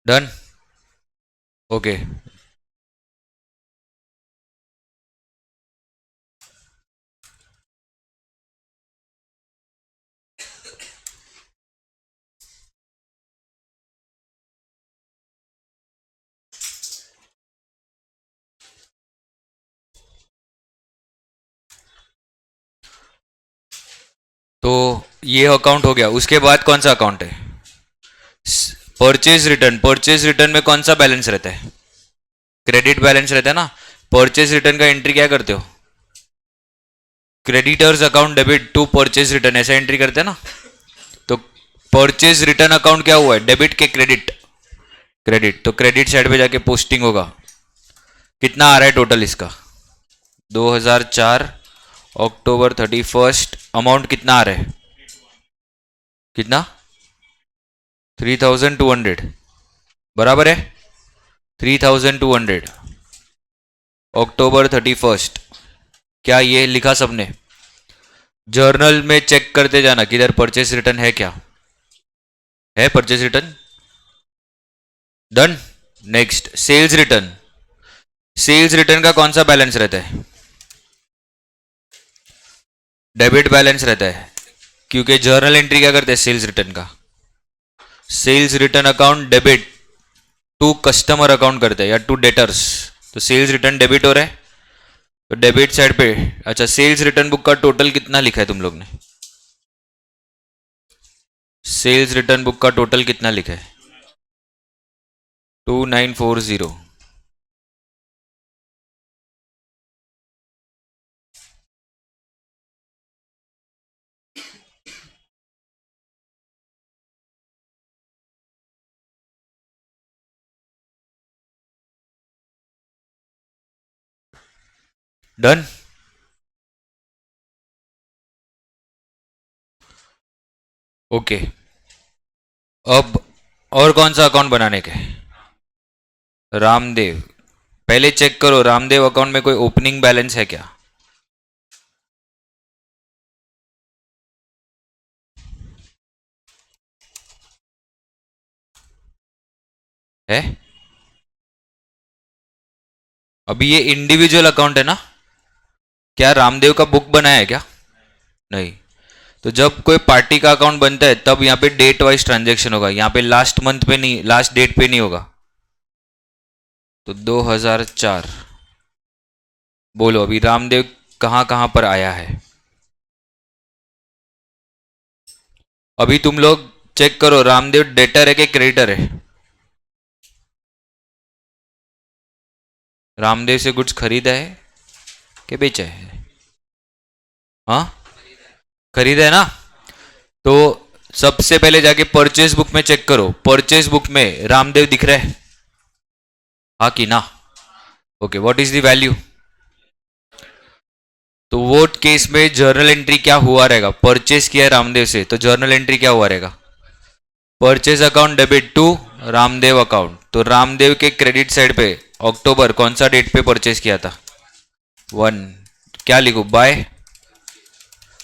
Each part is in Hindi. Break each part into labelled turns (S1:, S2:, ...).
S1: डन। ओके। तो ये अकाउंट हो गया, उसके बाद कौन सा अकाउंट है? Purchase return. परचेज रिटर्न में कौन सा बैलेंस रहता है? क्रेडिट बैलेंस रहता है ना। परचेज रिटर्न का एंट्री क्या करते हो? Creditors account debit to purchase return, ऐसा एंट्री करते हैं ना। तो परचेज रिटर्न अकाउंट क्या हुआ है, डेबिट के क्रेडिट? क्रेडिट। तो क्रेडिट साइड पे जाके पोस्टिंग होगा। कितना आ रहा है टोटल इसका? 2004 अक्टूबर 31st, अमाउंट कितना आ रहा है? कितना? 3200, बराबर है। 3200 अक्टूबर 31st। क्या ये लिखा सबने? जर्नल में चेक करते जाना किधर परचेस रिटर्न है, क्या है purchase return. Done. Next, sales return. Sales return का कौन सा बैलेंस रहता है? डेबिट बैलेंस रहता है, क्योंकि जर्नल एंट्री क्या करते हैं सेल्स रिटर्न का? Sales return account debit to customer account करते हैं या टू डेटर्स। तो सेल्स रिटर्न डेबिट हो रहा है, तो डेबिट साइड पे। अच्छा, सेल्स रिटर्न बुक का टोटल कितना लिखा है तुम लोग ने? सेल्स रिटर्न बुक का टोटल कितना लिखा है? 2940। डन। ओके। अब और कौन सा अकाउंट बनाने के? रामदेव। पहले चेक करो रामदेव अकाउंट में कोई ओपनिंग बैलेंस है क्या? है। अभी ये इंडिविजुअल अकाउंट है ना। क्या रामदेव का बुक बनाया है क्या? नहीं। तो जब कोई पार्टी का अकाउंट बनता है तब यहाँ पे डेट वाइज ट्रांजेक्शन होगा, यहाँ पे लास्ट मंथ पे नहीं, लास्ट डेट पे नहीं होगा। तो 2004। बोलो अभी रामदेव कहाँ कहाँ पर आया है? अभी तुम लोग चेक करो रामदेव डेटर है कि क्रेडिटर है। रामदेव से गुड्स खरीदा है कि बेचा है? हाँ, खरीदा है ना। तो सबसे पहले जाके परचेज बुक में चेक करो, परचेज बुक में रामदेव दिख रहा है, हाँ कि ना? Okay, what is the value? तो वो केस में जर्नल एंट्री क्या हुआ रहेगा? परचेज किया है रामदेव से, तो जर्नल एंट्री क्या हुआ रहेगा? Purchase account debit to Ramdev account. तो रामदेव के क्रेडिट साइड पे अक्टूबर कौन सा डेट पे परचेज किया था? 1। क्या लिखो, बाय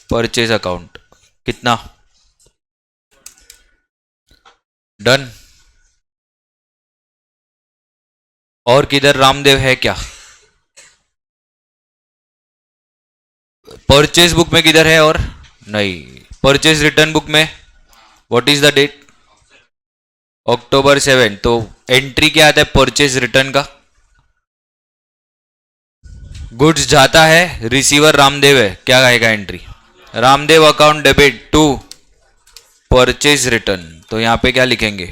S1: परचेज अकाउंट। कितना? डन। और किधर रामदेव है क्या? परचेज बुक में किधर है? और नहीं, परचेज रिटर्न बुक में what is the date? October 7। तो एंट्री क्या आता है परचेज रिटर्न का? गुड्स जाता है, रिसीवर रामदेव है, क्या आएगा entry? Ramdev account debit to purchase return. तो यहां पे क्या लिखेंगे?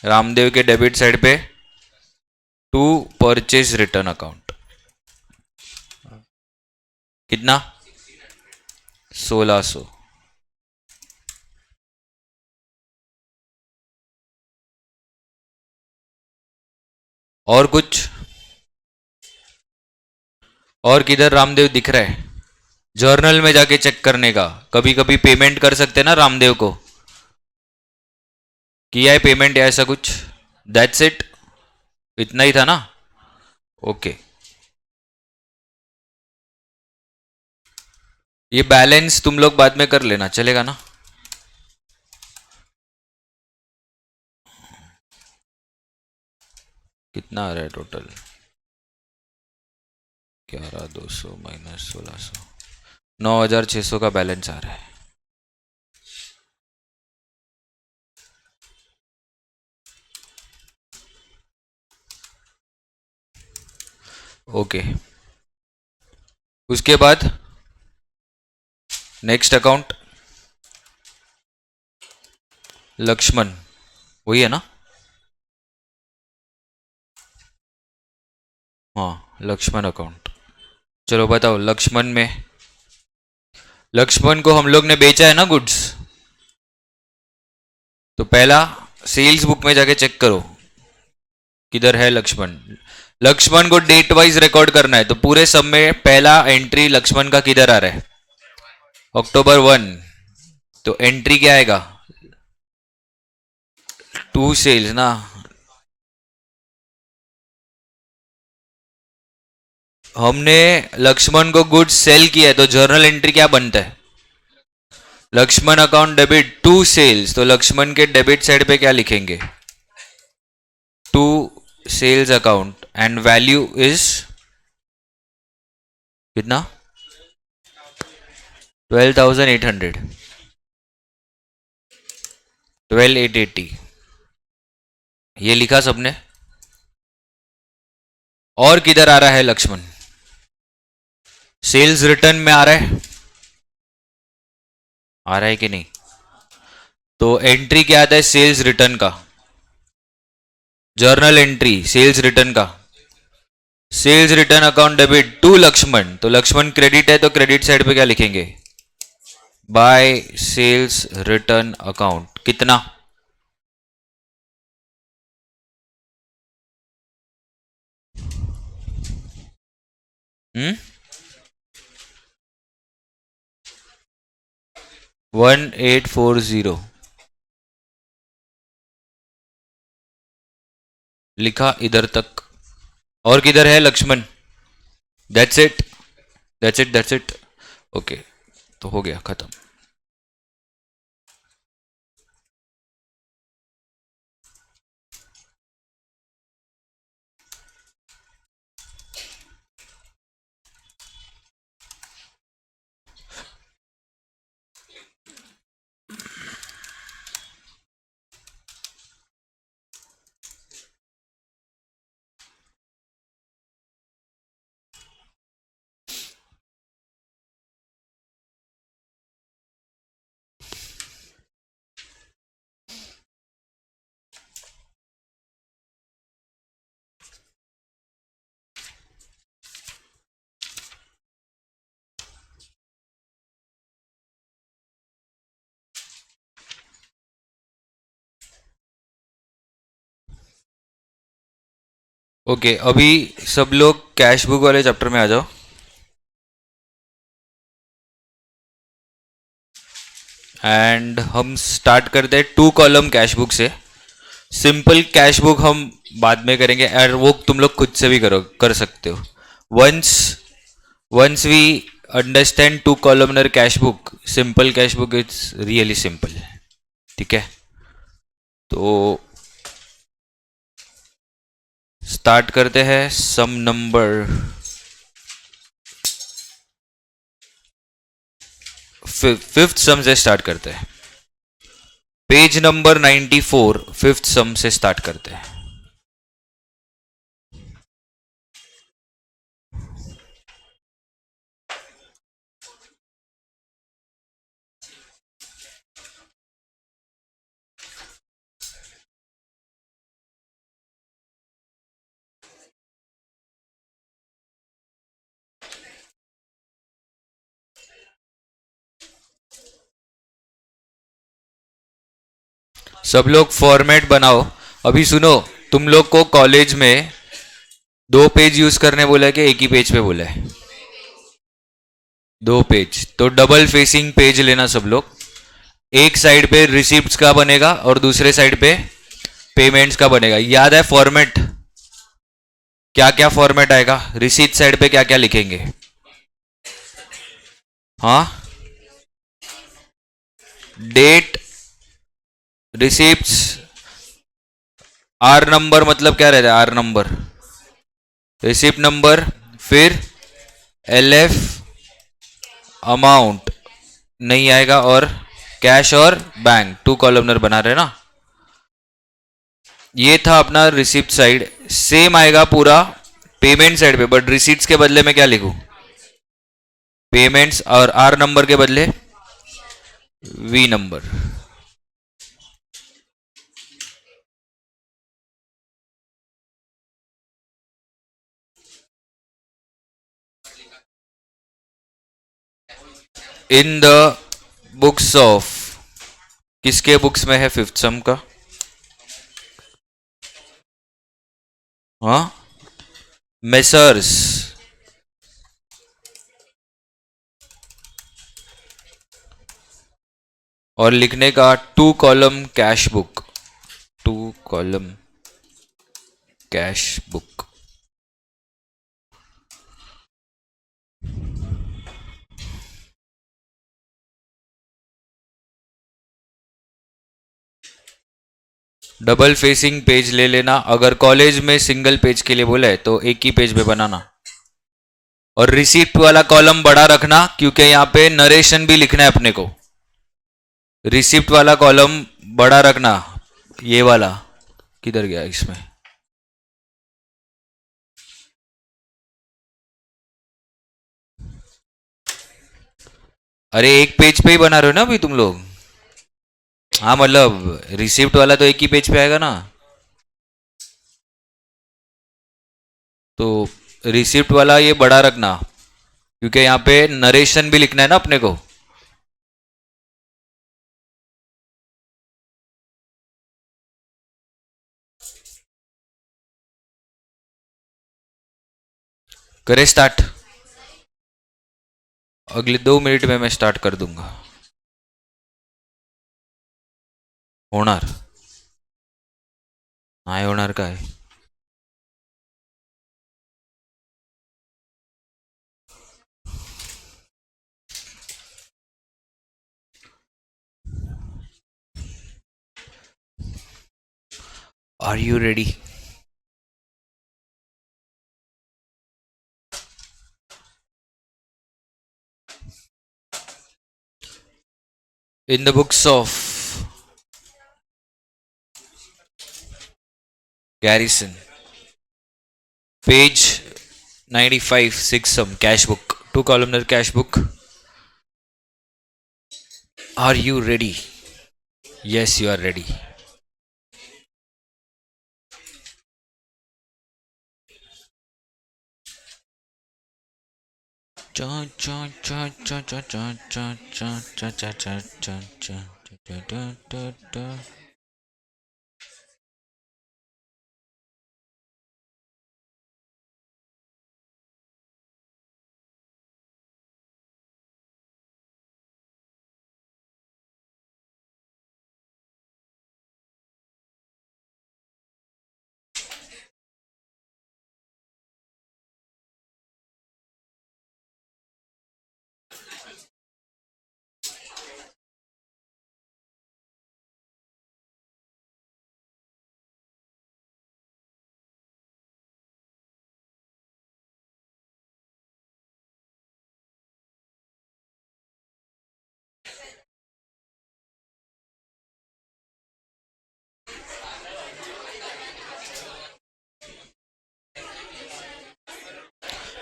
S1: रामदेव के डेबिट साइड पे टू परचेज रिटर्न अकाउंट। कितना? 1600। और कुछ? और किधर रामदेव दिख रहा है? जर्नल में जाके चेक करने का। कभी कभी पेमेंट कर सकते हैं ना रामदेव को, किया है पेमेंट या ऐसा कुछ? दैट्स इट, इतना ही था ना। ओके। ये बैलेंस तुम लोग बाद में कर लेना, चलेगा ना? कितना आ रहा है टोटल? 11,200 माइनस 1,600, 9,600 का बैलेंस आ रहा है। ओके, उसके बाद नेक्स्ट अकाउंट लक्ष्मण, वही है ना? हाँ, लक्ष्मण अकाउंट। चलो बताओ, लक्ष्मण में, लक्ष्मण को हम लोग ने बेचा है ना गुड्स, तो पहला सेल्स बुक में जाके चेक करो किधर है लक्ष्मण। लक्ष्मण को डेट वाइज रिकॉर्ड करना है, तो पूरे सब में पहला एंट्री लक्ष्मण का किधर आ रहा है? अक्टूबर 1। तो एंट्री क्या आएगा? 2 सेल्स ना। हमने लक्ष्मण को गुड्स सेल किया है, तो जर्नल एंट्री क्या बनता है? लक्ष्मण अकाउंट डेबिट 2 सेल्स, तो लक्ष्मण के डेबिट साइड पे क्या लिखेंगे? 2 sales account and value is कितना? 12,800, 12,880, ये लिखा सबने। और किधर आ रहा है लक्ष्मण? सेल्स रिटर्न में आ रहा है, आ रहा है कि नहीं? तो एंट्री क्या आता है सेल्स रिटर्न का? जर्नल एंट्री सेल्स रिटर्न का, sales return account debit to Lakshman, तो लक्ष्मण क्रेडिट है, तो क्रेडिट साइड पे क्या लिखेंगे? By sales return account. कितना? हम्म 1840 लिखा इधर तक। और किधर है Lakshman? That's it, that's it, that's it. Okay, तो हो गया खत्म। ओके, अभी सब लोग कैश बुक वाले चैप्टर में आ जाओ। एंड हम स्टार्ट करते हैं 2 कॉलम कैश बुक से। सिंपल कैश बुक हम बाद में करेंगे, और वो तुम लोग खुद से भी कर सकते हो। Once once we understand 2 columnar cash book, simple cash book it's really simple. ठीक है, तो स्टार्ट करते हैं सम नंबर फिफ्थ सम से स्टार्ट करते हैं। पेज नंबर 94, फिफ्थ सम से स्टार्ट करते हैं। सब लोग फॉर्मेट बनाओ। अभी सुनो, तुम लोग को कॉलेज में 2 पेज यूज करने बोला है कि एक ही पेज पे बोला है? 2 पेज, तो डबल फेसिंग पेज लेना सब लोग। एक साइड पे रिसिप्ट्स का बनेगा और दूसरे साइड पे पेमेंट्स का बनेगा। याद है फॉर्मेट? क्या क्या फॉर्मेट आएगा? रिसीट साइड पे क्या क्या लिखेंगे? हाँ, डेट, रिसिप्ट्स, आर नंबर मतलब क्या रहता है? आर नंबर, रिसिप्ट नंबर, फिर एल एफ अमाउंट नहीं आएगा, और कैश और बैंक, 2 कॉलमनर बना रहे ना। ये था अपना रिसिप्ट साइड। सेम आएगा पूरा पेमेंट साइड पे, बट रिसीट्स के बदले में क्या लिखूं? पेमेंट्स, और आर नंबर के बदले V number. In the books of, किसके बुक्स में है फिफ्थ सम का? हाँ, मेसर्स, और लिखने का 2 column cash book, 2 column cash book. Double facing page ले लेना। अगर कॉलेज में सिंगल पेज के लिए बोला है तो एक ही पेज पे बनाना, और रिसीप्ट वाला कॉलम बड़ा रखना, क्योंकि यहां पे नरेशन भी लिखना है अपने को। रिसिप्ट वाला कॉलम बड़ा रखना। ये वाला किधर गया इसमें? अरे एक पेज पे ही बना रहे हो ना अभी तुम लोग? हाँ मतलब रिसिप्ट वाला तो एक ही पेज पे आएगा ना। तो रिसिप्ट वाला ये बड़ा रखना, क्योंकि यहाँ पे नरेशन भी लिखना है ना अपने को। करे स्टार्ट। अगले 2 मिनट में मैं स्टार्ट कर दूंगा। होणार नाही होणार काय? Are you ready? In the books of Garrison, page 95, 6 sum, cash book, 2 columnar cash book. Are you ready? Yes, you are ready.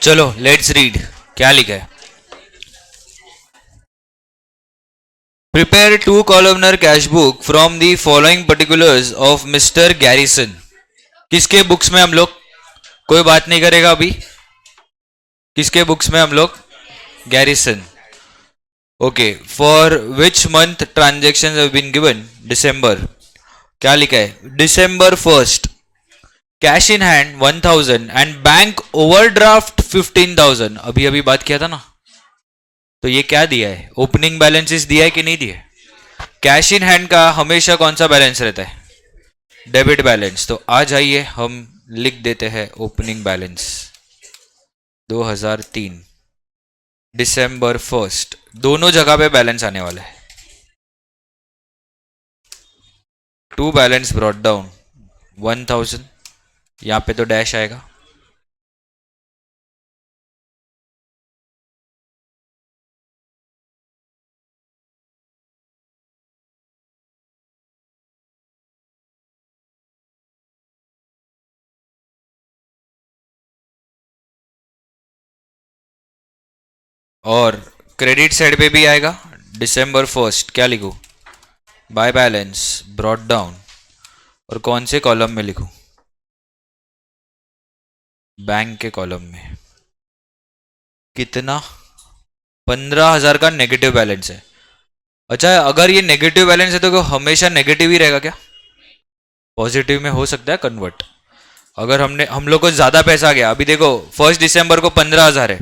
S1: चलो लेट्स रीड। क्या लिखा है? Prepare 2 columnar cash book from the following particulars of mister garrison. किसके बुक्स में हम लोग? कोई बात नहीं करेगा अभी। किसके बुक्स में हम लोग? Garrison. Okay, for which month transaction have been given? दिसंबर। क्या लिखा है? December 1st cash in hand 1000 and bank overdraft 15,000। अभी अभी बात किया था ना। तो ये क्या दिया है? ओपनिंग बैलेंसेस दिया है कि नहीं दिया? कैश इन हैंड का हमेशा कौन सा बैलेंस रहता है? Debit balance. तो आ जाइए हम लिख देते हैं ओपनिंग बैलेंस 2003 दिसंबर 1st। दोनों जगह पे बैलेंस आने वाला है। टू बैलेंस ब्रॉट डाउन 1000, यहाँ पे तो डैश आएगा। और क्रेडिट साइड पे भी आएगा December 1st, क्या लिखूं? बाय बैलेंस ब्रॉट डाउन, और कौन से कॉलम में लिखूं? बैंक के कॉलम में। कितना? 15,000 का नेगेटिव बैलेंस है। अच्छा, अगर ये नेगेटिव बैलेंस है तो हमेशा नेगेटिव ही रहेगा क्या? पॉजिटिव में हो सकता है कन्वर्ट। अगर हम लोग को ज्यादा पैसा गया, अभी देखो 1 दिसंबर को 15,000 है,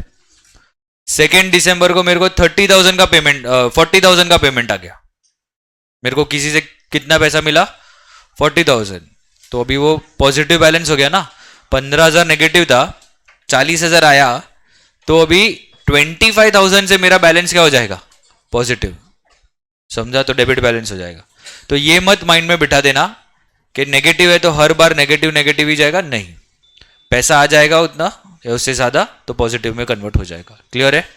S1: 2 दिसंबर को मेरे को 30,000 का पेमेंट 40,000 का पेमेंट आ गया, मेरे को किसी से कितना पैसा मिला? 40,000। तो अभी वो पॉजिटिव बैलेंस हो गया ना। 15,000 नेगेटिव था, 40,000 आया, तो अभी 25,000 से मेरा बैलेंस क्या हो जाएगा? पॉजिटिव। समझा? तो डेबिट बैलेंस हो जाएगा। तो ये मत माइंड में बिठा देना कि नेगेटिव है तो हर बार नेगेटिव नेगेटिव ही जाएगा, नहीं। पैसा आ जाएगा उतना या उससे ज्यादा तो पॉजिटिव में कन्वर्ट हो जाएगा। क्लियर है?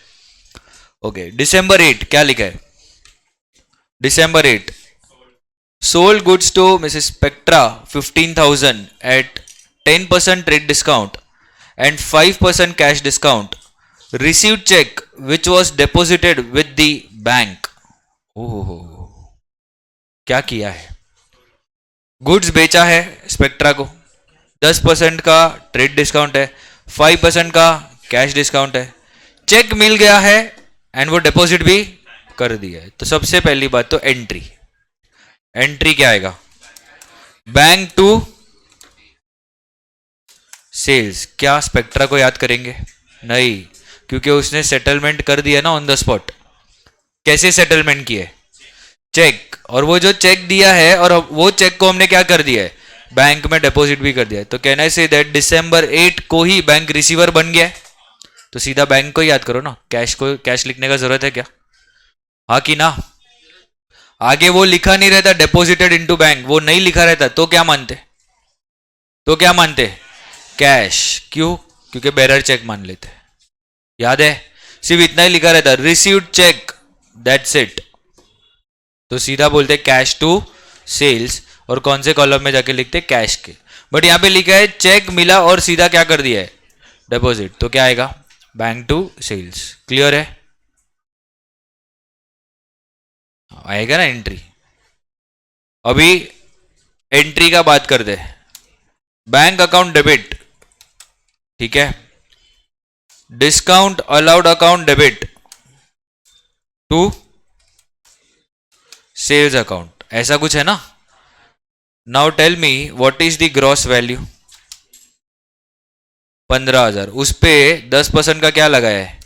S1: ओके। December 8 क्या लिखा है? December 8 sold goods to Mrs. Spectra 15,000 at 10% trade discount and 5% cash discount. Received check which was deposited with the bank. ओह, क्या किया है? गुड्स बेचा है स्पेक्ट्रा को, 10% का ट्रेड डिस्काउंट है, 5% का कैश डिस्काउंट है, चेक मिल गया है एंड वो डिपॉजिट भी कर दिया है। तो सबसे पहली बात तो एंट्री। एंट्री क्या आएगा? Bank to sales. क्या स्पेक्ट्रा को याद करेंगे? नहीं, क्योंकि उसने सेटलमेंट कर दिया ना ऑन द स्पॉट। कैसे सेटलमेंट किए? चेक। और वो जो चेक दिया है और वो चेक को हमने क्या कर दिया है? बैंक में डिपॉजिट भी कर दिया है। तो कहना से दैट December 8 को ही बैंक रिसीवर बन गया है। तो सीधा बैंक को ही याद करो ना, कैश को कैश लिखने का जरूरत है क्या? हाँ कि ना? आगे वो लिखा नहीं रहता डिपॉजिटेड इनटू बैंक, वो नहीं लिखा रहता तो क्या मानते? तो क्या मानते? कैश। क्यों? क्योंकि बेरर चेक मान लेते। याद है? सिर्फ इतना ही लिखा रहता, रिसीव्ड चेक, दैट्स इट। तो सीधा बोलते कैश टू सेल्स, और कौन से कॉलम में जाके लिखते? कैश के। बट यहां पे लिखा है चेक मिला और सीधा क्या कर दिया है? डिपॉजिट। तो क्या आएगा? Bank to sales. क्लियर है? आएगा ना एंट्री। अभी एंट्री का बात करते हैं। बैंक अकाउंट डेबिट, ठीक है, discount allowed account debit to sales account, ऐसा कुछ है ना। Now tell me what is the gross value? 15,000। उस पे 10% का क्या लगाया है?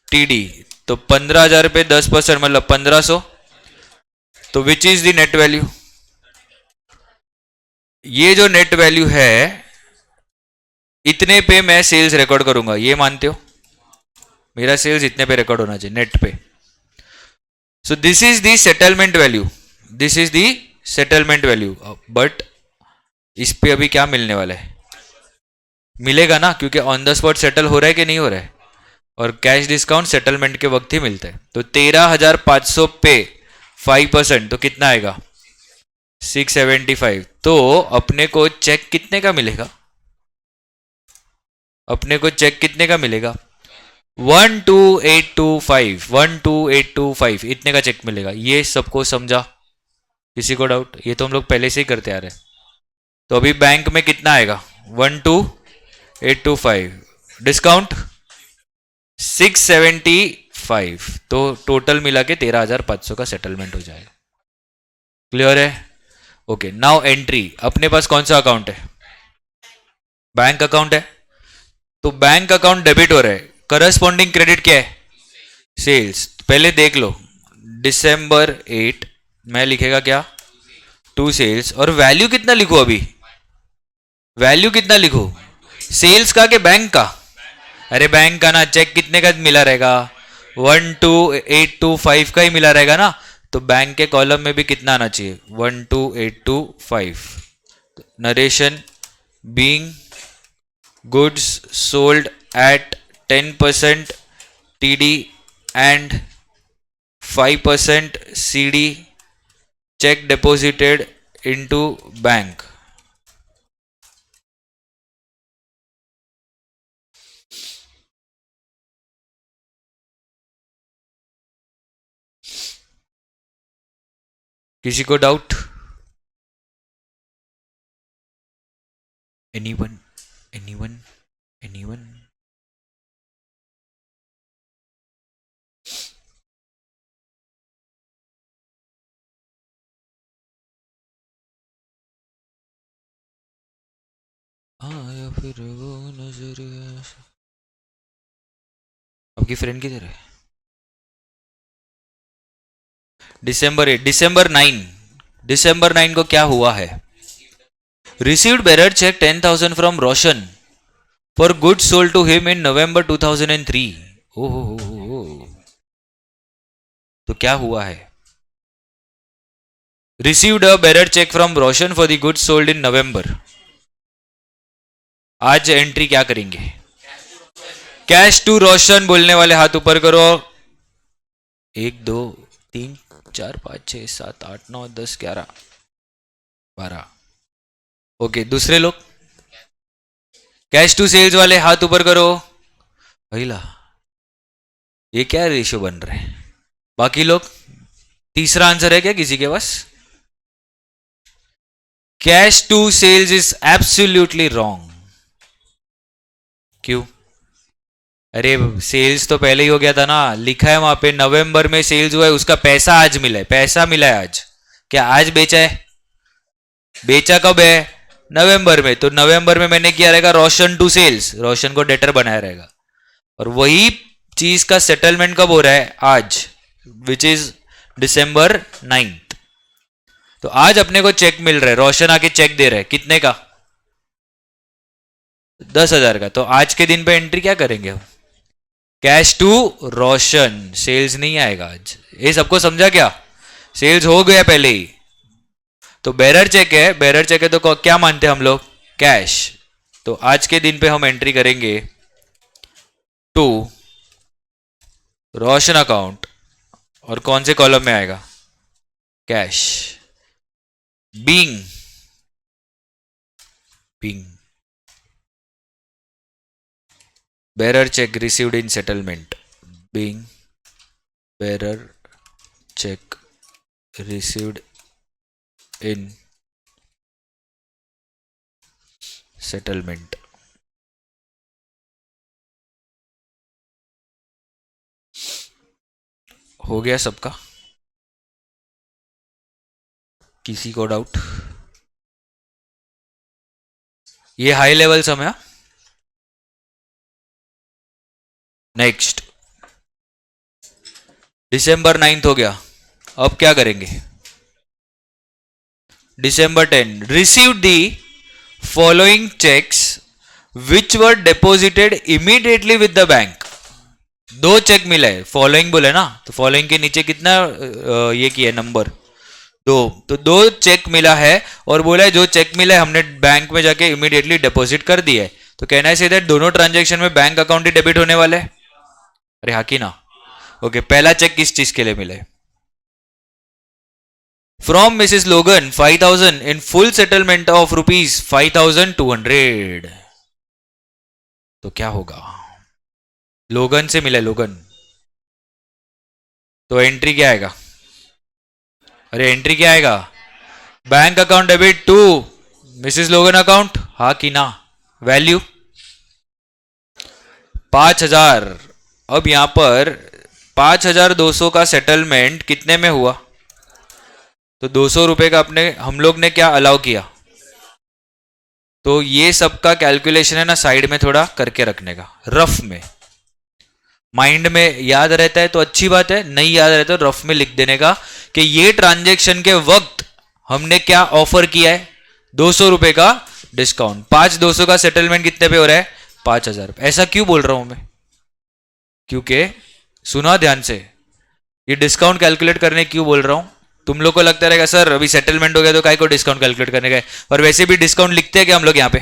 S1: टीडी। तो 15,000 पे 10% मतलब 1,500। तो which is the net value? ये जो नेट वैल्यू है, इतने पे मैं सेल्स रिकॉर्ड करूंगा, ये मानते हो? मेरा सेल्स इतने पे रिकॉर्ड होना चाहिए नेट पे। So this is the settlement value, this is the settlement value. But इस पे अभी क्या मिलने वाला है? मिलेगा ना, क्योंकि ऑन द स्पॉट सेटल हो रहा है कि नहीं हो रहा है, और कैश डिस्काउंट सेटलमेंट के वक्त ही मिलता है। तो 13,500 पे 5%, तो कितना आएगा? 675। तो अपने को चेक कितने का मिलेगा? अपने को चेक कितने का मिलेगा? 12,825, 12,825 इतने का चेक मिलेगा। ये सबको समझा? किसी को डाउट? ये तो हम लोग पहले से ही करते आ रहे हैं। तो अभी बैंक में कितना आएगा? 12,825, डिस्काउंट 675, तो टोटल मिला के 13,500 का सेटलमेंट हो जाएगा। क्लियर है? ओके। Now entry. अपने पास कौन सा अकाउंट है? बैंक अकाउंट है। तो बैंक अकाउंट डेबिट हो रहा है, करस्पॉन्डिंग क्रेडिट क्या है? सेल्स। पहले देख लो, December 8 मैं लिखेगा क्या? To sales. और वैल्यू कितना लिखो? अभी वैल्यू कितना लिखो? सेल्स का कि बैंक का? अरे बैंक का ना। चेक कितने का मिला रहेगा? 12,825 का ही मिला रहेगा ना। तो बैंक के कॉलम में भी कितना आना चाहिए? 12,825। Narration being goods sold at 10% TD and 5% CD, check deposited into bank. किसी को डाउट? Anyone anyone anyone? या फिर वो नजर आपकी फ्रेंड किधर है? डिसंबर 9 को क्या हुआ है? Received bearer cheque 10,000 from Roshan for goods sold to him in November 2003. ओहो, तो क्या हुआ है? Received a bearer cheque from Roshan for the goods sold in November. आज एंट्री क्या करेंगे? कैश टू रोशन बोलने वाले हाथ ऊपर करो. 1 2 3 4 5 6 7 8 9 10 11 12. ओके, दूसरे लोग कैश टू सेल्स वाले हाथ ऊपर करो. पहिला, ये क्या रेशियो बन रहे हैं? बाकी लोग तीसरा आंसर है क्या किसी के पास? Cash to sales is absolutely wrong. क्यों? अरे सेल्स तो पहले ही हो गया था ना. लिखा है वहां पे नवंबर में सेल्स हुआ है, उसका पैसा आज मिला है. पैसा मिला है आज. क्या आज बेचा है? बेचा कब है? नवंबर में. तो नवंबर में मैंने किया रहेगा रोशन टू सेल्स, रोशन को डेटर बनाया रहेगा. और वही चीज का सेटलमेंट कब हो रहा है? आज, विच इज डिसंबर 9. तो आज अपने को चेक मिल रहा है. रोशन आके चेक दे रहा है. कितने का? 10,000 का. तो आज के दिन पे एंट्री क्या करेंगे हम? Cash to Roshan. सेल्स नहीं आएगा आज. ये सबको समझा क्या? सेल्स हो गया पहले ही. तो बेरर चेक है, बेरर चेक है तो क्या मानते हैं हम लोग? कैश. तो आज के दिन पे हम एंट्री करेंगे टू रोशन अकाउंट. और कौन से कॉलम में आएगा? Cash. Being bearer check received in settlement. Being bearer check received in settlement. हो गया सबका? किसी को डाउट? ये हाई लेवल समय. नेक्स्ट, डिसंबर 9 हो गया. अब क्या करेंगे? December 10 received the following cheques which were deposited immediately with the bank. 2 cheque मिला है. फॉलोइंग बोले ना, तो फॉलोइंग के नीचे कितना ये किया है नंबर? 2. तो 2 चेक मिला है और बोला है जो चेक मिला है हमने बैंक में जाके इमीडिएटली डिपॉजिट कर दिया है. तो कहना है सीधे दोनों ट्रांजेक्शन में बैंक अकाउंट ही डेबिट होने वाले हैं. अरे हाँ की ना? ओके, पहला चेक किस चीज के लिए मिले? फ्रॉम मिसेस लोगन 5,000 इन फुल सेटलमेंट ऑफ ₹5,200. तो क्या होगा? लोगन से मिला. लोगन. तो एंट्री क्या आएगा? अरे एंट्री क्या आएगा? Bank account debit to Mrs Logan account. हाँ की ना? वैल्यू 5,000. अब यहां पर 5,200 का सेटलमेंट कितने में हुआ? तो 200 रुपए का अपने हम लोग ने क्या अलाउ किया? तो ये सबका कैलकुलेशन है ना साइड में थोड़ा करके रखने का, रफ में. माइंड में याद रहता है तो अच्छी बात है, नहीं याद रहता तो रफ में लिख देने का कि ये ट्रांजेक्शन के वक्त हमने क्या ऑफर किया है? 200 रुपए का डिस्काउंट. 5,200 का सेटलमेंट कितने पे हो रहा है? 5,000. ऐसा क्यों बोल रहा हूं मैं? क्योंकि सुना ध्यान से, ये डिस्काउंट कैलकुलेट करने क्यों बोल रहा हूं? तुम लोग को लगता रहेगा सर अभी सेटलमेंट हो गया तो काय को डिस्काउंट कैलकुलेट करने का है, और वैसे भी डिस्काउंट लिखते हैं क्या हम लोग यहाँ पे?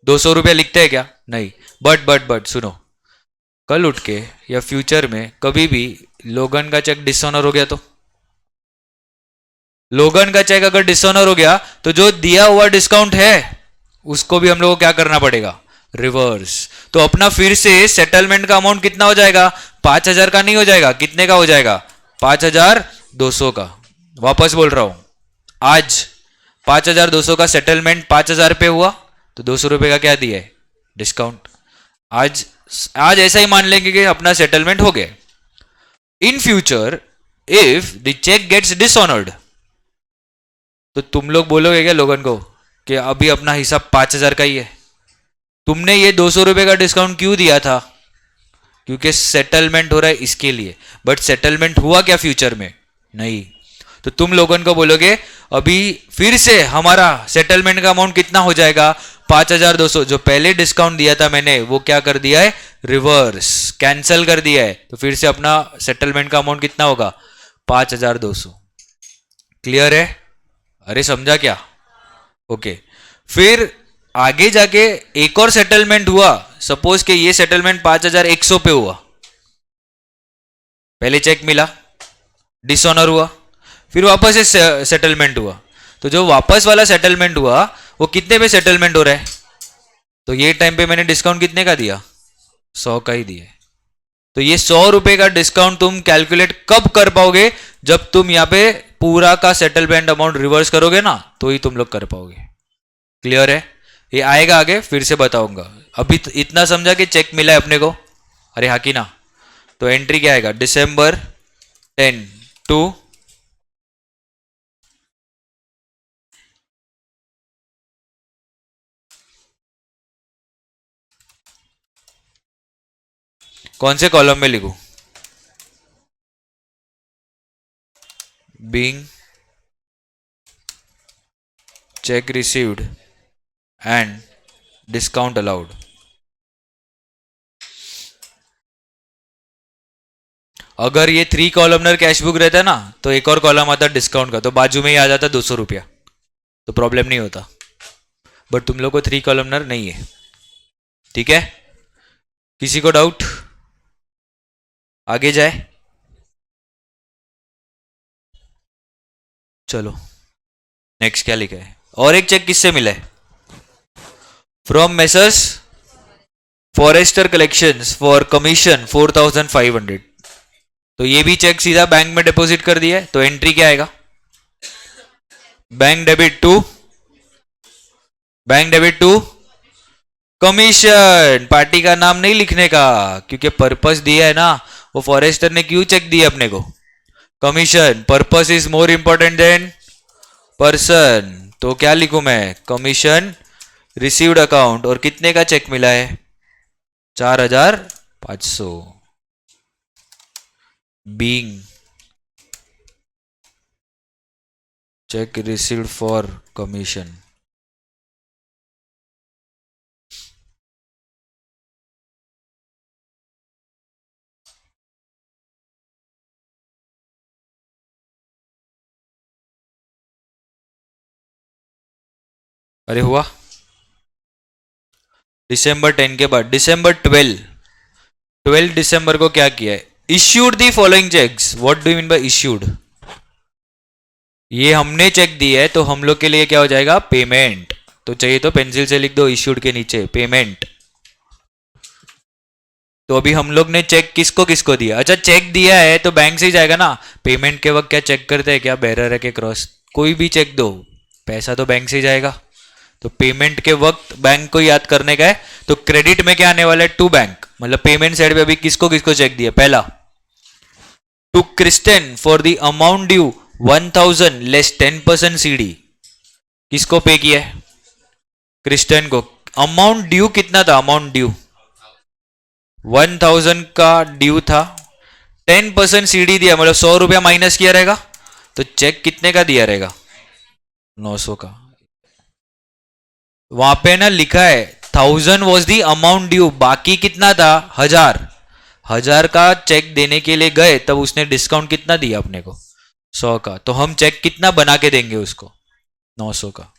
S1: 200 रुपया लिखते हैं क्या? नहीं। बट सुनो, कल उठ के या फ्यूचर में कभी भी लोगन का चेक डिसऑनर हो गया तो, लोगन का चेक अगर डिसऑनर हो गया तो जो दिया हुआ डिस्काउंट है उसको भी हम लोग को क्या करना पड़ेगा? रिवर्स। तो अपना फिर से सेटलमेंट का अमाउंट कितना हो जाएगा? 5,000 का नहीं हो जाएगा, कितने का हो जाएगा? 5,200 का। वापस बोल रहा हूं, आज 5,200 का सेटलमेंट 5,000 पे हुआ तो 200 रुपए का क्या दिया है? डिस्काउंट। आज आज ऐसा ही मान लेंगे कि अपना सेटलमेंट हो गया। In future if the cheque gets dishonoured, तो तुम लोग बोलोगे क्या लोगन को कि अभी अपना हिसाब 5,000 का ही है, तुमने ये 200 रुपए का डिस्काउंट क्यों दिया था? क्योंकि सेटलमेंट हो रहा है इसके लिए। बट सेटलमेंट हुआ क्या फ्यूचर में? नहीं। तो तुम लोगन को बोलोगे अभी फिर से हमारा सेटलमेंट का अमाउंट कितना हो जाएगा? 5,200। जो पहले डिस्काउंट दिया था मैंने वो क्या कर दिया है? रिवर्स, कैंसल कर दिया है। तो फिर से अपना सेटलमेंट का अमाउंट कितना होगा? 5,200। क्लियर है? अरे समझा क्या? ओके। फिर आगे जाके एक और सेटलमेंट हुआ, सपोज कि ये सेटलमेंट 5,100 पे हुआ, पहले चेक मिला, डिसऑनर हुआ, फिर वापस से सेटलमेंट हुआ। तो जो वापस वाला सेटलमेंट हुआ वो कितने पे सेटलमेंट हो रहा है? तो ये टाइम पे मैंने डिस्काउंट कितने का दिया? 100 का ही दिया। तो ये 100 रुपए का डिस्काउंट तुम कैलकुलेट कब कर पाओगे? जब तुम यहां पे पूरा का सेटलमेंट अमाउंट रिवर्स करोगे ना, तो ही तुम लोग कर पाओगे। क्लियर है? ये आएगा आगे, फिर से बताऊंगा। अभी इतना समझा कि चेक मिला है अपने को? अरे हाँ कि ना? तो एंट्री क्या आएगा? December 10 टू कौन से कॉलम में लिखूं? Being cheque received and discount allowed. अगर ये 3 कॉलमनर कैश बुक रहता है ना, तो एक और कॉलम आता डिस्काउंट का, तो बाजू में ही आ जाता 200 रुपया, तो प्रॉब्लम नहीं होता। बट तुम लोग को 3 कॉलमनर नहीं है। ठीक है? किसी को डाउट? आगे जाए? चलो नेक्स्ट क्या लिखा है? और एक चेक किससे मिला है? From Messrs Forester collections for commission 4,500। तो ये भी चेक सीधा बैंक में डिपॉजिट कर दिया है। तो एंट्री क्या आएगा? Bank debit to commission. Party का नाम नहीं लिखने का, क्योंकि पर्पस दिया है ना, वो फॉरेस्टर ने क्यों चेक दिया अपने को? Commission. Purpose is more important than person. तो क्या लिखूं मैं? Commission received account. और कितने का चेक मिला है? 4,500। Being cheque received for commission. अरे हुआ? December 10 के बाद December 12 दिसंबर को क्या किया है? Issued the following cheques. What do mean by issued? ये हमने चेक दिया है तो हम लोग के लिए क्या हो जाएगा? पेमेंट। तो चाहिए तो पेंसिल से लिख दो इश्यूड के नीचे पेमेंट। तो अभी हम लोग ने चेक किसको किसको दिया? अच्छा चेक दिया है तो बैंक से ही जाएगा ना। पेमेंट के वक्त क्या चेक करते हैं क्या? बेरर है के क्रॉस? कोई भी चेक दो, पैसा तो बैंक से ही जाएगा। तो पेमेंट के वक्त बैंक को याद करने का है। तो क्रेडिट में क्या आने वाला है? To bank. मतलब पेमेंट साइड पे अभी किसको किसको चेक दिया? पहला to Kristen for the amount due 1,000 less 10% CD. किसको पे किया है? क्रिस्टन को। अमाउंट ड्यू कितना था? अमाउंट ड्यू 1,000 का ड्यू था, 10% सीडी दिया, मतलब 100 रुपया माइनस किया रहेगा। तो चेक कितने का दिया रहेगा? 900 का। वहां पे ना लिखा है 1,000 वॉज दी अमाउंट ड्यू, बाकी कितना था? 1,000। 1,000 का चेक देने के लिए गए तब उसने डिस्काउंट कितना दिया अपने को? 100 का, तो हम चेक कितना बना के देंगे उसको? 900 का।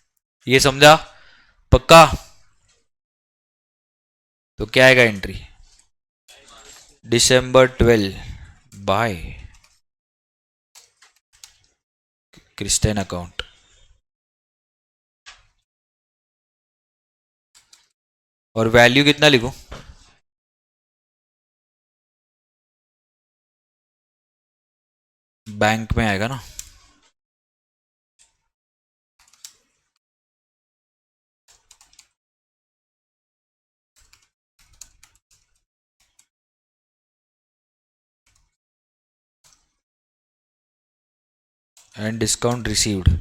S1: ये समझा? पक्का? तो क्या आएगा entry? December 12 by Christian account. और वैल्यू कितना लिखूं? बैंक में आएगा ना। And discount received.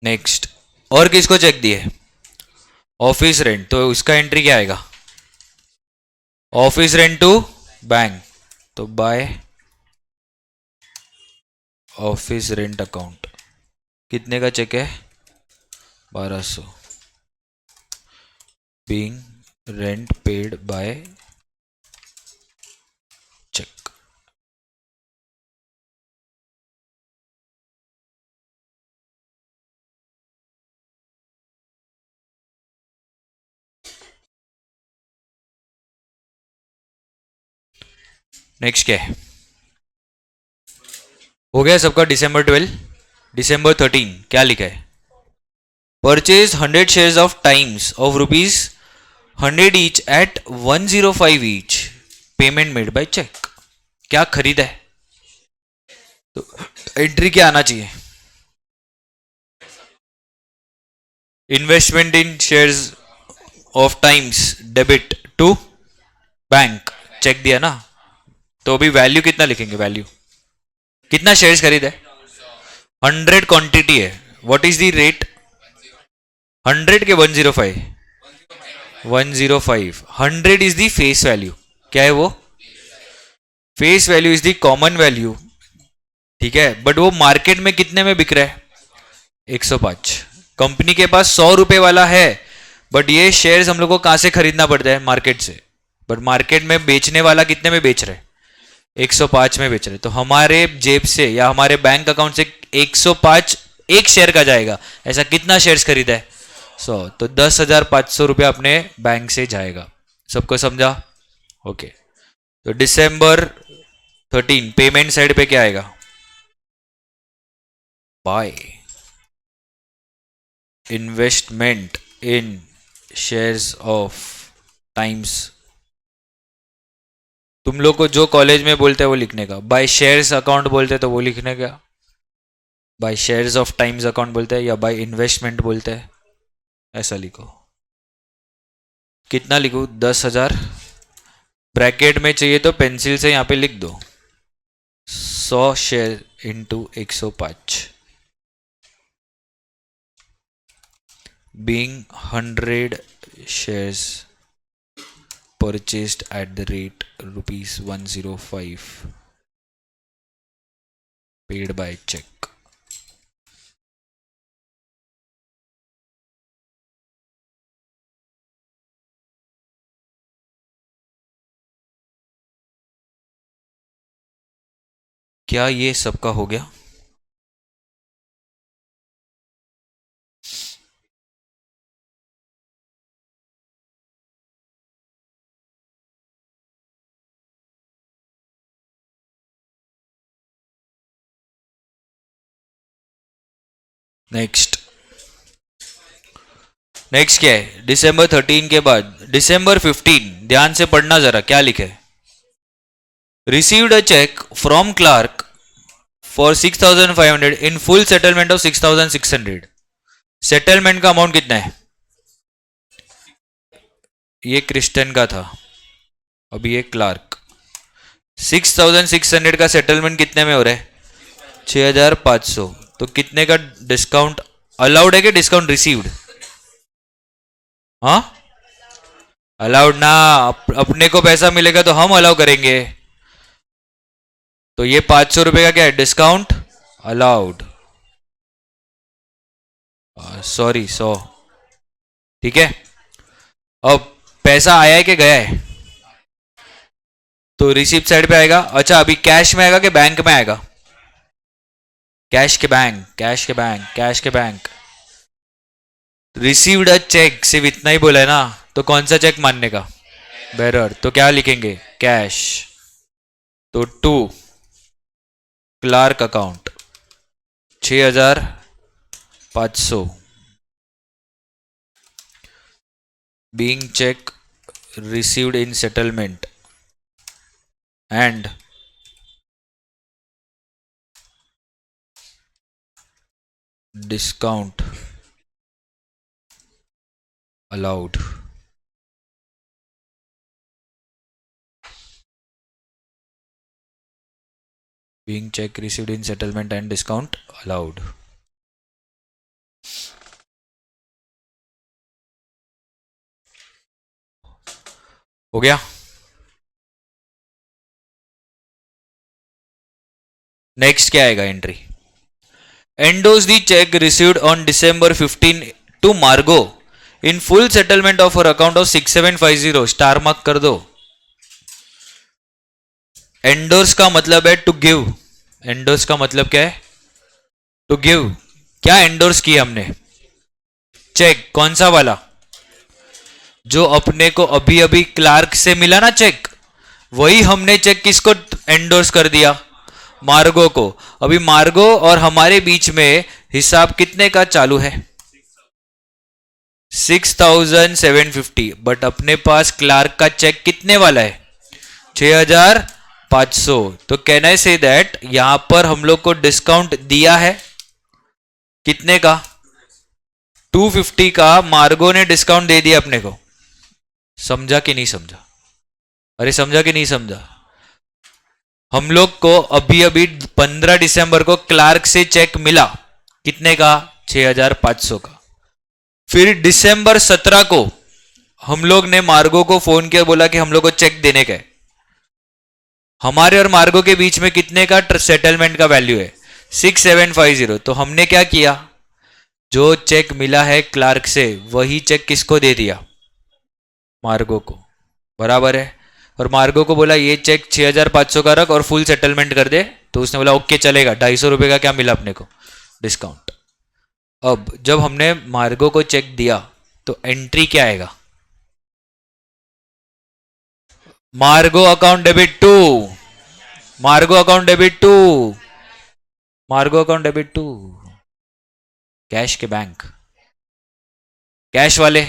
S1: नेक्स्ट, और किसको चेक दिए? ऑफिस रेंट, तो इसका एंट्री क्या आएगा? ऑफिस रेंट टू बैंक, तो बाय ऑफिस रेंट अकाउंट। कितने का चेक है? 1200। Being rent paid by cheque. Next क्या है? हो गया सबका December 12। December 13 क्या लिखा है? Purchase 100 shares of Times of rupees 100 each at 105 each, payment made by cheque. क्या खरीदा है? तो एंट्री क्या आना चाहिए? Investment in shares of Times debit to bank, cheque दिया ना। तो अभी वैल्यू कितना लिखेंगे? वैल्यू कितना शेयर्स खरीदा है? 100 क्वांटिटी है। What is the rate? 100 के 105? 105। 100 इज द फेस वैल्यू। क्या है वो? Face value is the common value, ठीक है। बट वो मार्केट में कितने में बिक रहा है? 105। कंपनी के पास 100 रुपए वाला है, बट ये शेयर्स हम लोग को कहां से खरीदना पड़ता है? मार्केट से। बट मार्केट में बेचने वाला कितने में बेच रहे? 105 में बेच रहे। तो हमारे जेब से या हमारे बैंक अकाउंट से 105 एक शेयर का जाएगा। ऐसा कितना शेयर्स खरीदा है? 100। तो 10,500 रुपया अपने बैंक से जाएगा। सबको समझा? ओके। तो December 13 पेमेंट साइड पे क्या आएगा? By investment in shares of times. तुम लोग को जो कॉलेज में बोलते हैं वो लिखने का। बाय शेयर्स अकाउंट बोलते हैं तो वो लिखने का, by shares of times account बोलते हैं या बाय इन्वेस्टमेंट बोलते हैं, ऐसा लिखो। कितना लिखूं? 10,000। ब्रैकेट में चाहिए तो पेंसिल से यहां पे लिख दो 100 share into 105, being 100 shares purchased at the rate rupees 105 paid by check। क्या ये सबका हो गया? नेक्स्ट, नेक्स्ट क्या है? December 13 के बाद December 15, ध्यान से पढ़ना जरा क्या लिखे। Received a cheque from Clark for 6,500 in full settlement of 6,600। Settlement का अमाउंट कितना है? ये क्रिस्टन का था, अभी ये क्लार्क। 6,600 का सेटलमेंट कितने में हो रहा है? 6,500। तो कितने का डिस्काउंट अलाउड है कि डिस्काउंट रिसीव्ड? हाँ अलाउड ना, अपने को पैसा मिलेगा तो हम अलाउ करेंगे। तो ये 500 रुपए का क्या है? Discount allowed, sorry 100। ठीक है, अब पैसा आया है कि गया है? तो रिसीप्ट साइड पे आएगा। अच्छा अभी कैश में आएगा कि बैंक में आएगा? कैश के बैंक, कैश के बैंक, कैश के बैंक। रिसीव्ड अ चेक, सिर्फ इतना ही बोला है ना, तो कौन सा चेक मानने का? बेरर। तो क्या लिखेंगे? कैश। तो to Clark account 6500 being cheque received in settlement and discount allowed. Being check received in settlement and discount allowed. हो गया? नेक्स्ट क्या आएगा entry? Endorse the cheque received on December 15 to Margo in full settlement of our account of 6750। Star mark कर दो। एंडोर्स का मतलब है टू गिव। एंडोर्स का मतलब क्या है? To give. क्या एंडोर्स किया हमने? चेक। कौन सा वाला? जो अपने को अभी अभी क्लार्क से मिला ना चेक, वही हमने चेक किसको एंडोर्स कर दिया? मार्गो को। अभी मार्गो और हमारे बीच में हिसाब कितने का चालू है? 6750। बट अपने पास क्लार्क का चेक कितने वाला है? 6500। तो कैन आई से दैट यहां पर हम लोग को डिस्काउंट दिया है कितने का? 250 का मार्गो ने डिस्काउंट दे दिया अपने को। समझा कि नहीं समझा? अरे समझा कि नहीं समझा? हम लोग को अभी अभी 15 दिसंबर को क्लार्क से चेक मिला कितने का? 6500 का। फिर दिसंबर 17 को हम लोग ने मार्गो को फोन किया, बोला कि हम लोग को चेक देने का है। हमारे और मार्गो के बीच में कितने का सेटलमेंट का वैल्यू है? 6750। तो हमने क्या किया? जो चेक मिला है क्लार्क से वही चेक किसको दे दिया? मार्गो को। बराबर है। और मार्गो को बोला ये चेक 6500 का रख और फुल सेटलमेंट कर दे। तो उसने बोला ओके चलेगा। 250 रुपए का क्या मिला अपने को? डिस्काउंट। अब जब हमने मार्गो को चेक दिया तो एंट्री क्या आएगा? मार्गो अकाउंट डेबिट टू, मार्गो अकाउंट डेबिट टू, मार्गो अकाउंट डेबिट टू कैश के बैंक। कैश वाले,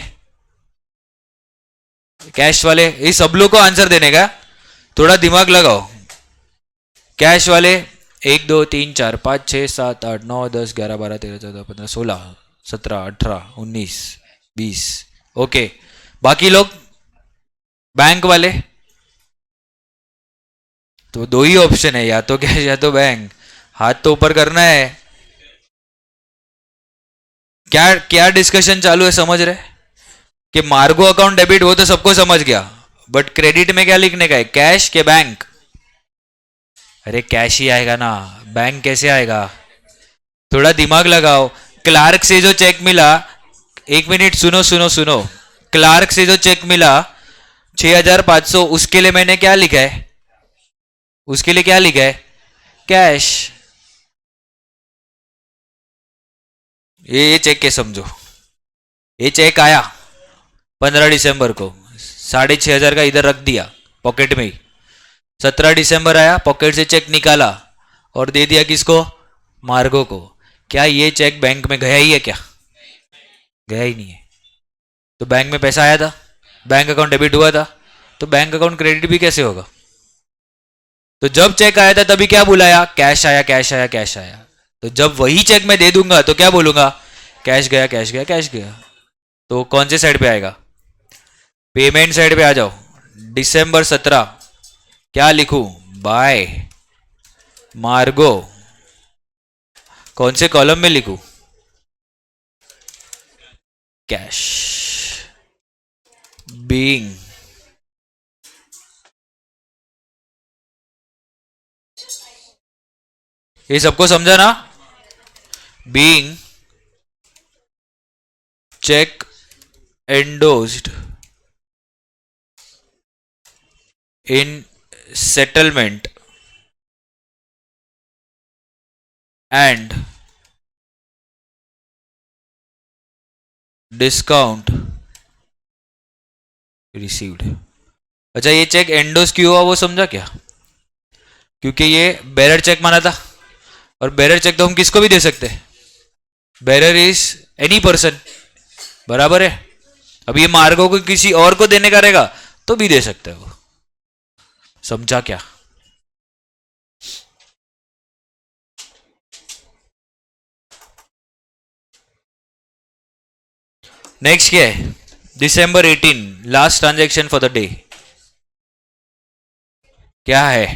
S1: कैश वाले, ये सब लोग को आंसर देने का, थोड़ा दिमाग लगाओ। कैश वाले 1 2 3 4 5 6 7 8 9 10 11 12 13 14 15 16 17 18 19 20। ओके, बाकी लोग बैंक वाले। तो दो ही ऑप्शन है, या तो कैश या तो बैंक। हाथ तो ऊपर करना है। क्या क्या डिस्कशन चालू है समझ रहे? कि मार्गो अकाउंट डेबिट वो तो सबको समझ गया, बट क्रेडिट में क्या लिखने का है? कैश के बैंक। अरे कैश ही आएगा ना, बैंक कैसे आएगा? थोड़ा दिमाग लगाओ। क्लार्क से जो चेक मिला, एक मिनट सुनो सुनो सुनो, क्लार्क से जो चेक मिला 6500, उसके लिए मैंने क्या लिखा है? उसके लिए क्या लिखा है? कैश। ये चेक के समझो। ये चेक आया 15 दिसंबर को, 6500 का इधर रख दिया पॉकेट में ही। 17 दिसंबर आया, पॉकेट से चेक निकाला और दे दिया किसको? मार्गो को। क्या ये चेक बैंक में गया ही है क्या? गया ही नहीं है। तो बैंक में पैसा आया था, बैंक अकाउंट डेबिट हुआ था, तो बैंक अकाउंट क्रेडिट भी कैसे होगा? तो जब चेक आया था तभी क्या बुलाया? कैश आया, कैश आया, कैश आया। तो जब वही चेक मैं दे दूंगा तो क्या बोलूंगा? कैश गया, कैश गया, कैश गया। तो कौन से साइड पे आएगा? पेमेंट साइड पे आ जाओ। दिसंबर 17 क्या लिखूं? बाय मार्गो कौन से कॉलम में लिखूं? कैश बीइंग ये सबको समझा ना? Being cheque endorsed in settlement and discount received. अच्छा, ये चेक एंडोस क्यों हुआ वो समझा क्या? क्योंकि ये बेरर चेक माना था, और बेरर चेक तो हम किसको भी दे सकते हैं. बेरर इज एनी पर्सन, बराबर है. अब ये मार्गो को किसी और को देने का रहेगा तो भी दे सकते हो. समझा क्या? नेक्स्ट क्या है? December 18 last transaction for the day. क्या है?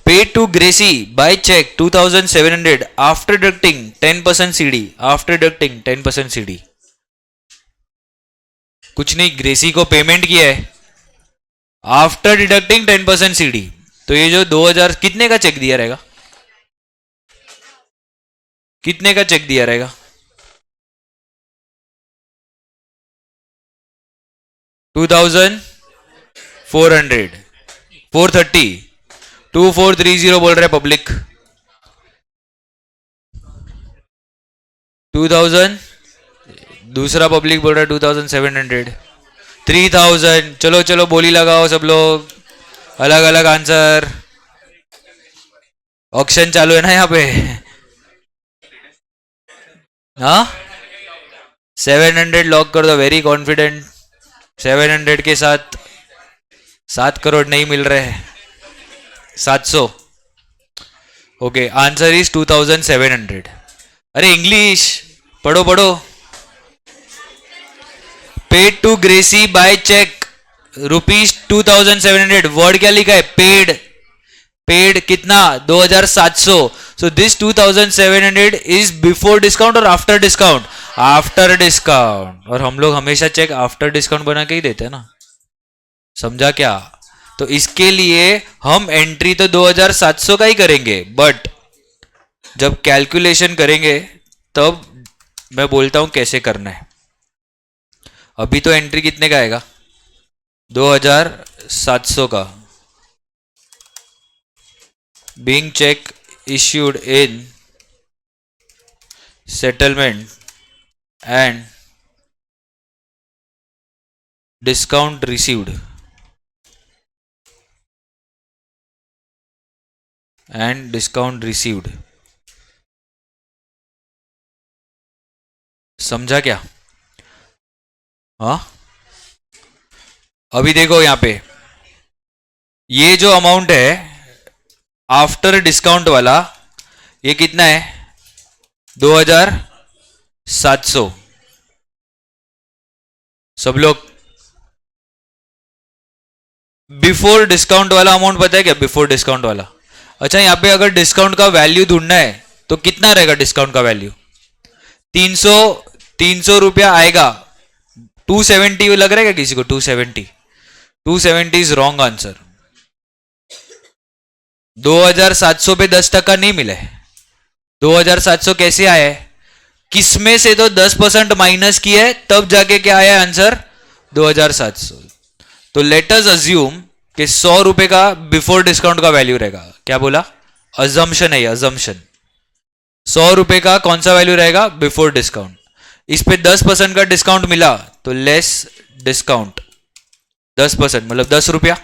S1: Paid to Gracie by cheque 2700 after deducting 10% CD. After deducting 10% CD. कुछ नहीं, ग्रेसी को पेमेंट किया है आफ्टर डिडक्टिंग 10% सीडी. तो ये जो 2000 कितने का चेक दिया रहेगा? कितने का चेक दिया रहेगा? 2400 430 2430 बोल रहे हैं पब्लिक. 2000 दूसरा पब्लिक बोल रहा है 2700 3000. चलो चलो बोली लगाओ सब लोग, अलग अलग आंसर. ऑक्शन चालू है ना यहाँ पे. हाँ, 700 लॉक कर दो. Very confident. 700 के साथ 7 करोड़ नहीं मिल रहे हैं. 700. Okay, answer is 2700. अरे इंग्लिश पढ़ो पढ़ो. Paid to Gracie by cheque ₹2700. Word क्या लिखा है? पेड. पेड कितना? 2700. So this 2700 is before discount or after discount? After discount. और हम लोग हमेशा चेक आफ्टर डिस्काउंट बना के ही देते हैं ना. समझा क्या? तो इसके लिए हम एंट्री तो 2700 का ही करेंगे, बट जब कैलकुलेशन करेंगे तब मैं बोलता हूं कैसे करना है. अभी तो एंट्री कितने का आएगा? 2700 का. Being check issued in settlement and discount received. And discount received. समझा क्या? हाँ, अभी देखो यहां पे ये जो अमाउंट है आफ्टर डिस्काउंट वाला, ये कितना है? 2700. सब लोग बिफोर डिस्काउंट वाला अमाउंट पता है क्या? बिफोर डिस्काउंट वाला. अच्छा, यहां पे अगर डिस्काउंट का वैल्यू ढूंढना है तो कितना रहेगा डिस्काउंट का वैल्यू? 300 रुपया आएगा. 270 लग रहा है क्या किसी को? 270 इज रॉन्ग आंसर. 2700 पे 10% नहीं मिले. 2700 कैसे आया है? किसमें से तो 10% माइनस किया है तब जाके क्या आया आंसर? 2700. तो लेट अस अज्यूम कि 100 रुपए का बिफोर डिस्काउंट का वैल्यू रहेगा. क्या बोला? अजम्पशन है, अजम्पशन. 100 रुपए का कौन सा वैल्यू रहेगा? Before discount. इस पे 10% का डिस्काउंट मिला तो लेस डिस्काउंट. 10% मतलब 10 रुपया.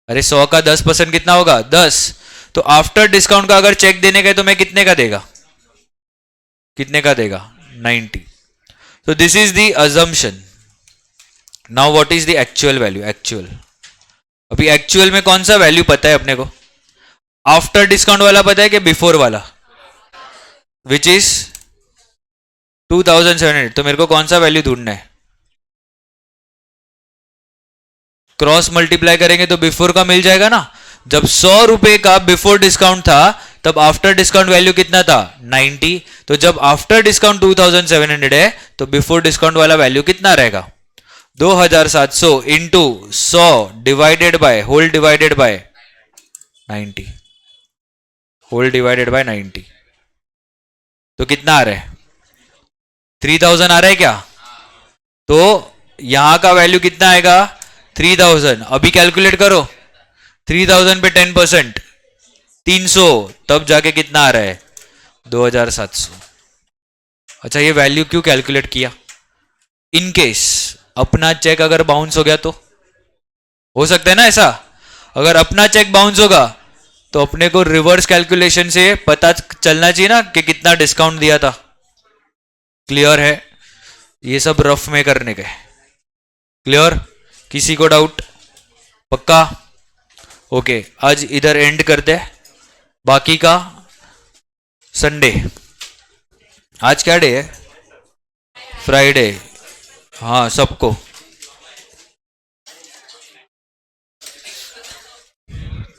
S1: अरे 100 का 10% कितना होगा? 10. तो आफ्टर डिस्काउंट का अगर चेक देने का तो मैं कितने का देगा? कितने का देगा? 90. तो this is the assumption. Now what is the actual value? Actual. अभी एक्चुअल में कौन सा वैल्यू पता है अपने को? आफ्टर डिस्काउंट वाला पता है कि बिफोर वाला? Which is 2700. तो मेरे को कौन सा वैल्यू ढूंढना है? क्रॉस मल्टीप्लाई करेंगे तो बिफोर का मिल जाएगा ना. जब 100 रुपए का बिफोर डिस्काउंट था तब आफ्टर डिस्काउंट वैल्यू कितना था 90। तो जब आफ्टर डिस्काउंट 2700 है तो बिफोर डिस्काउंट वाला वैल्यू कितना रहेगा 2700 into 100 divided by whole divided by 90 whole divided by 90। तो कितना आ रहा है 3000 आ रहा है क्या। तो यहां का वैल्यू कितना आएगा 3000। अभी कैलकुलेट करो 3000 पे 10% 300 तब जाके कितना आ रहा है 2700। अच्छा ये वैल्यू क्यों कैलकुलेट किया इन केस अपना चेक अगर बाउंस हो गया तो हो सकता है ना ऐसा। अगर अपना चेक बाउंस होगा तो अपने को रिवर्स कैलकुलेशन से पता चलना चाहिए ना कि कितना डिस्काउंट दिया था। क्लियर है ये सब रफ में करने के। क्लियर किसी को डाउट पक्का ओके। आज इधर एंड करते हैं बाकी का संडे। आज क्या डे है फ्राइडे। हाँ सबको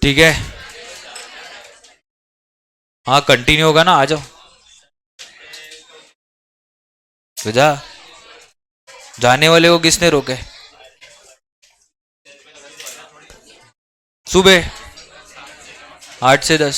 S1: ठीक है। हाँ कंटिन्यू होगा ना आ जाओ तो जा। जाने वाले को किसने रोके सुबह 8 से 10।